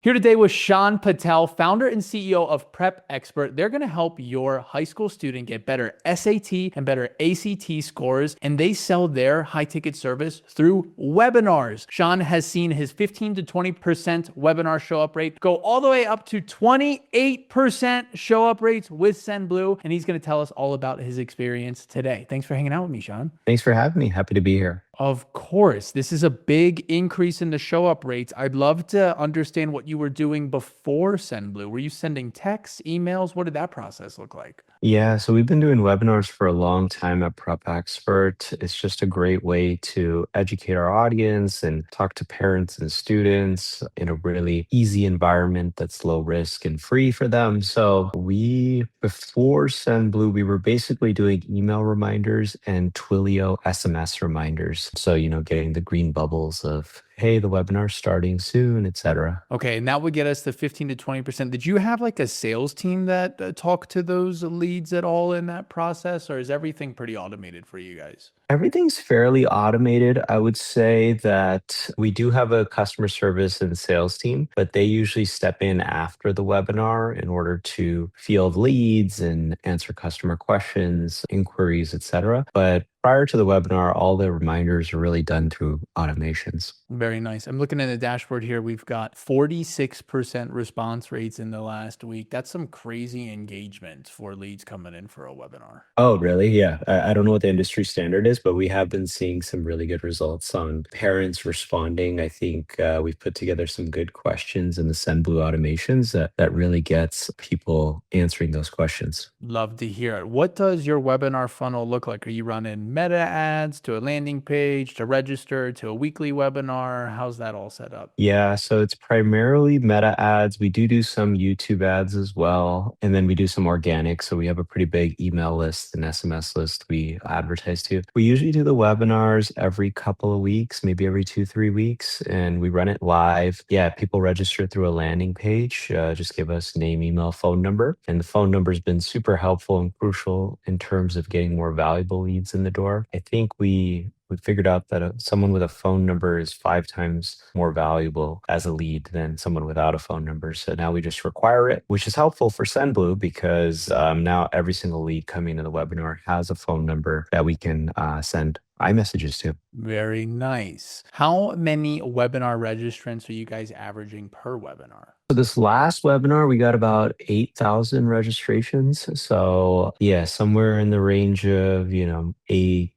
Here today with Sean Patel, founder and CEO of Prep Expert. They're going to help your high school student get better SAT and better ACT scores, and they sell their high ticket service through webinars. Sean has seen his 15 to 20% webinar show up rate go all the way up to 28% show up rates with Sendblue, and he's going to tell us all about his experience today. Thanks for hanging out with me, Sean. Thanks for having me. Happy to be here. Of course, this is a big increase in the show up rates. I'd love to understand what you were doing before Sendblue. Were you sending texts, emails? What did that process look like? Yeah, so we've been doing webinars for a long time at Prep Expert. It's just a great way to educate our audience and talk to parents and students in a really easy environment that's low risk and free for them. Before Sendblue, we were basically doing email reminders and Twilio SMS reminders. So, getting the green bubbles of, hey, the webinar's starting soon, etc. Okay, and that would get us to 15 to 20%. Did you have like a sales team that talked to those leads at all in that process, or is everything pretty automated for you guys? Everything's fairly automated. I would say that we do have a customer service and sales team, but they usually step in after the webinar in order to field leads and answer customer questions, inquiries, etc. But prior to the webinar, all the reminders are really done through automations. Very nice. I'm looking at the dashboard here. We've got 46% response rates in the last week. That's some crazy engagement for leads coming in for a webinar. Oh, really? Yeah. I don't know what the industry standard is, but we have been seeing some really good results on parents responding. I think we've put together some good questions in the Sendblue automations that really gets people answering those questions. Love to hear it. What does your webinar funnel look like? Are you running meta ads to a landing page to register to a weekly webinar? How's that all set up? Yeah, so it's primarily meta ads. We do some YouTube ads as well. And then we do some organic. So we have a pretty big email list and SMS list we advertise to. We usually do the webinars every couple of weeks, maybe every 2, 3 weeks, and we run it live. Yeah, people register through a landing page. Just give us name, email, phone number. And the phone number has been super helpful and crucial in terms of getting more valuable leads in the door. I think we figured out that someone with a phone number is 5 times more valuable as a lead than someone without a phone number. So now we just require it, which is helpful for Sendblue because now every single lead coming to the webinar has a phone number that we can send iMessages to. Very nice. How many webinar registrants are you guys averaging per webinar? So this last webinar, we got about 8,000 registrations. So yeah, somewhere in the range of,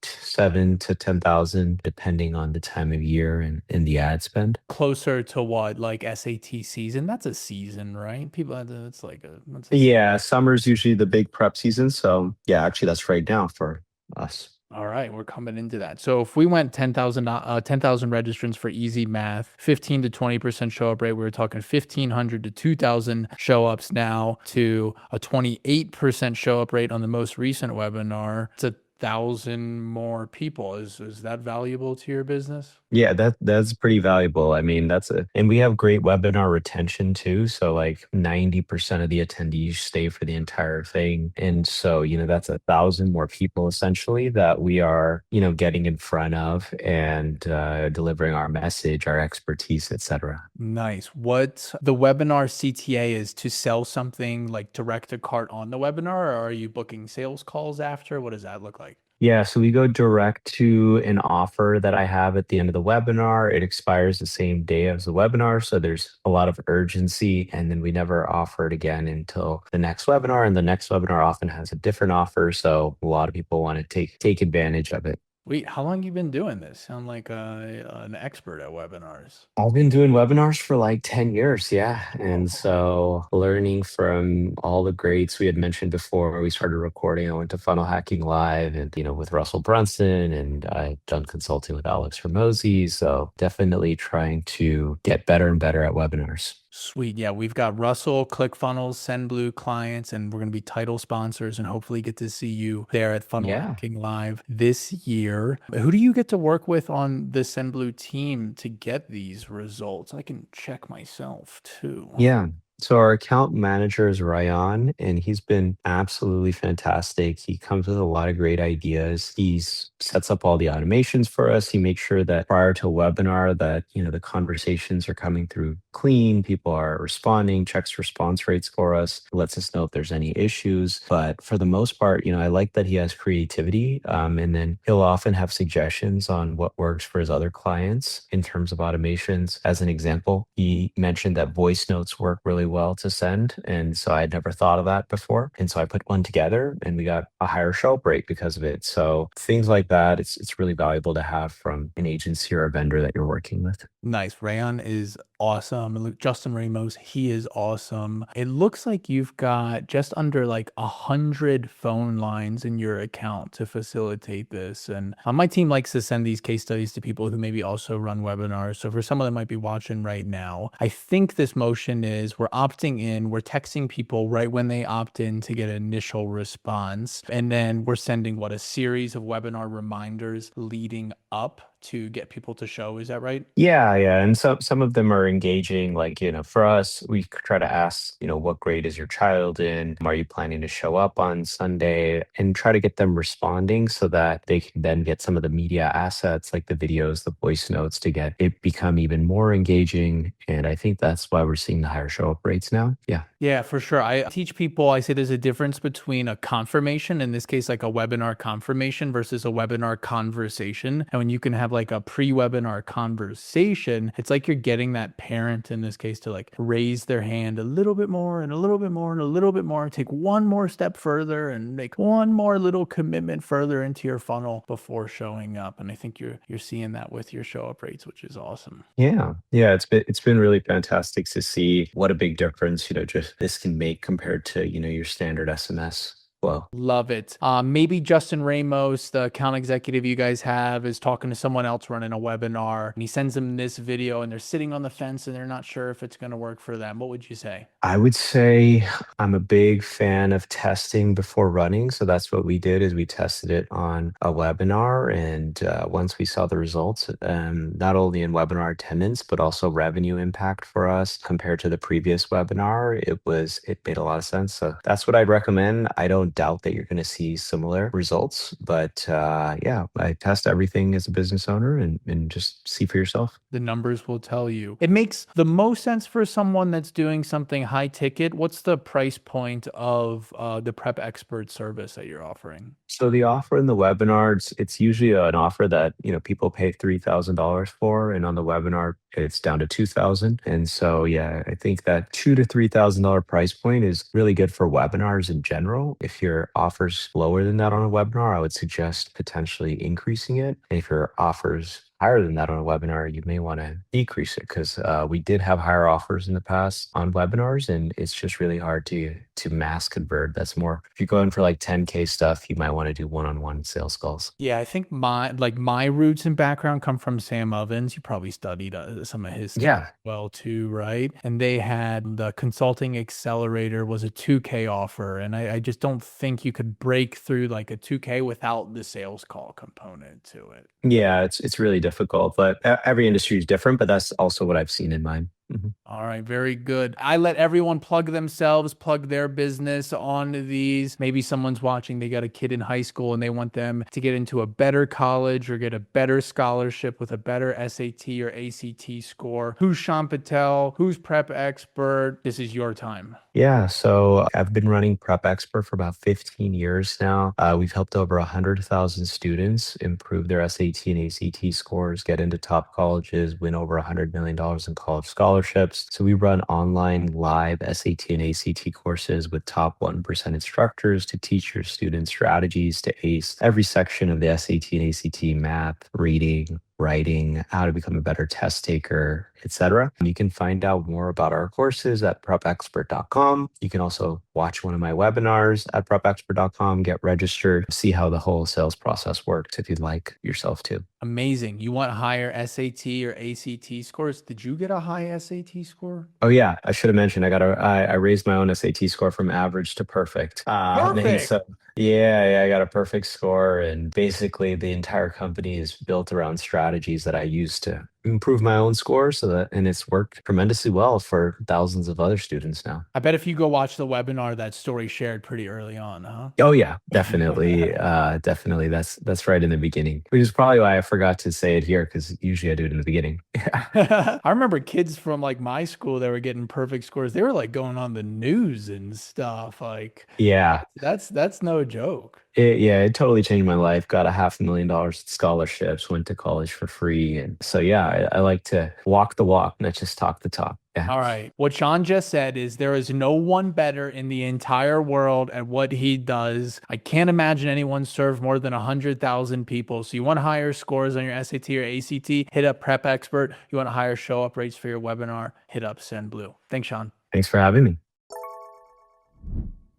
7 to 10,000, depending on the time of year and the ad spend. Closer to what, like SAT season? That's a season, right? People have to, it's like a, that's a Yeah, summer's usually the big prep season. So yeah, actually that's right now for us. All right, we're coming into that. So if we went 10,000 registrants for easy math, 15 to 20% show up rate, we were talking 1,500 to 2,000 show ups now to a 28% show up rate on the most recent webinar. It's 1,000 more people. Is that valuable to your business? Yeah, that's pretty valuable. I mean, and we have great webinar retention too. So like 90% of the attendees stay for the entire thing. And so, that's 1,000 more people essentially that we are, getting in front of and delivering our message, our expertise, etc. Nice. What the webinar CTA is to sell something like direct to cart on the webinar, or are you booking sales calls after? What does that look like? Yeah, so we go direct to an offer that I have at the end of the webinar. It expires the same day as the webinar, so there's a lot of urgency, and then we never offer it again until the next webinar, and the next webinar often has a different offer, so a lot of people want to take advantage of it. Wait, how long you been doing this? Sound like an expert at webinars. I've been doing webinars for like 10 years, yeah. And so learning from all the greats we had mentioned before we started recording, I went to Funnel Hacking Live and, with Russell Brunson, and I've done consulting with Alex Hormozy. So definitely trying to get better and better at webinars. Sweet. Yeah, we've got Russell, ClickFunnels, Sendblue clients, and we're going to be title sponsors and hopefully get to see you there at Funnel Yeah. Hacking Live this year. Who do you get to work with on the Sendblue team to get these results? I can check myself too. Yeah. So our account manager is Ryan, and he's been absolutely fantastic. He comes with a lot of great ideas. He's sets up all the automations for us. He makes sure that prior to a webinar that, the conversations are coming through clean, people are responding, checks response rates for us, lets us know if there's any issues. But for the most part, I like that he has creativity. And then he'll often have suggestions on what works for his other clients in terms of automations. As an example, he mentioned that voice notes work really well to send. And so I had never thought of that before. And so I put one together and we got a higher show up rate because of it. So things like that, it's really valuable to have from an agency or a vendor that you're working with. Nice. Rayon is awesome. And Justin Ramos, he is awesome. It looks like you've got just under like 100 phone lines in your account to facilitate this. And my team likes to send these case studies to people who maybe also run webinars. So for someone that might be watching right now, I think this motion is we're opting in, we're texting people right when they opt in to get an initial response. And then we're sending a series of webinar reminders leading up to get people to show. Is that right? Yeah, yeah. And some of them are engaging. Like, for us, we try to ask, what grade is your child in? Are you planning to show up on Sunday? And try to get them responding so that they can then get some of the media assets like the videos, the voice notes to get it become even more engaging. And I think that's why we're seeing the higher show up rates now. Yeah. Yeah, for sure. I teach people, I say there's a difference between a confirmation, in this case, like a webinar confirmation versus a webinar conversation. And when you can have like a pre-webinar conversation, it's like you're getting that parent in this case to like raise their hand a little bit more and a little bit more and a little bit more, take one more step further and make one more little commitment further into your funnel before showing up. And I think you're seeing that with your show up rates, which is awesome. Yeah. Yeah. It's been really fantastic to see what a big difference, just this can make compared to, your standard SMS flow. Love it. Maybe Justin Ramos, the account executive you guys have, is talking to someone else running a webinar and he sends them this video and they're sitting on the fence and they're not sure if it's going to work for them. What would you say? I would say I'm a big fan of testing before running. So that's what we did is we tested it on a webinar. And once we saw the results, not only in webinar attendance, but also revenue impact for us compared to the previous webinar, it made a lot of sense. So that's what I'd recommend. I don't doubt that you're going to see similar results, but yeah, I test everything as a business owner and just see for yourself. The numbers will tell you. It makes the most sense for someone that's doing something high ticket. What's the price point of the Prep Expert service that you're offering? So the offer in the webinar, it's usually an offer that, people pay $3,000 for, and on the webinar, it's down to 2,000. And so, yeah, I think that $2,000 to $3,000 price point is really good for webinars in general. If your offer's lower than that on a webinar, I would suggest potentially increasing it. And if your offer's higher than that on a webinar, you may want to decrease it because we did have higher offers in the past on webinars, and it's just really hard to mass convert. That's more if you go in for like 10K stuff, you might want to do one-on-one sales calls. Yeah, I think my roots and background come from Sam Ovens. You probably studied some of his stuff Yeah, well too, right? And they had the consulting accelerator was a 2K offer, and I just don't think you could break through like a 2K without the sales call component to it. yeah, it's really difficult, but every industry is different. But that's also what I've seen in mine. Mhm. All right, very good. I let everyone plug themselves, plug their business on these. Maybe someone's watching, they got a kid in high school and they want them to get into a better college or get a better scholarship with a better SAT or ACT score. Who's Sean Patel? Who's Prep Expert? This is your time. Yeah, so I've been running Prep Expert for about 15 years now. We've helped over 100,000 students improve their SAT and ACT scores, get into top colleges, win over $100 million in college scholarships. So we run online live SAT and ACT courses with top 1% instructors to teach your students strategies to ace every section of the SAT and ACT: math, reading, writing, how to become a better test taker, etc. You can find out more about our courses at prepexpert.com. You can also watch one of my webinars at prepexpert.com, get registered, see how the whole sales process works if you'd like yourself to. Amazing. You want higher SAT or ACT scores? Did you get a high SAT score? Oh yeah, I should have mentioned I raised my own SAT score from average to perfect. And Perfect. so yeah, I got a perfect score, and basically the entire company is built around strategies that I used to improve my own score and it's worked tremendously well for thousands of other students now. I bet if you go watch the webinar, that story shared pretty early on, Oh yeah, definitely. huh? Definitely. That's right in the beginning, which is probably why I forgot to say it here because usually I do it in the beginning. Yeah. I remember kids from like my school that were getting perfect scores. They were like going on the news and stuff. Like Yeah. that's no joke. It totally changed my life. Got a $500,000 scholarships, went to college for free. And so yeah, I like to walk the walk, not just talk the talk. Yeah. All right. What Sean just said is there is no one better in the entire world at what he does. I can't imagine anyone served more than 100,000 people. So you want higher scores on your SAT or ACT, hit up Prep Expert. You want higher show up rates for your webinar, hit up Sendblue. Thanks, Sean. Thanks for having me.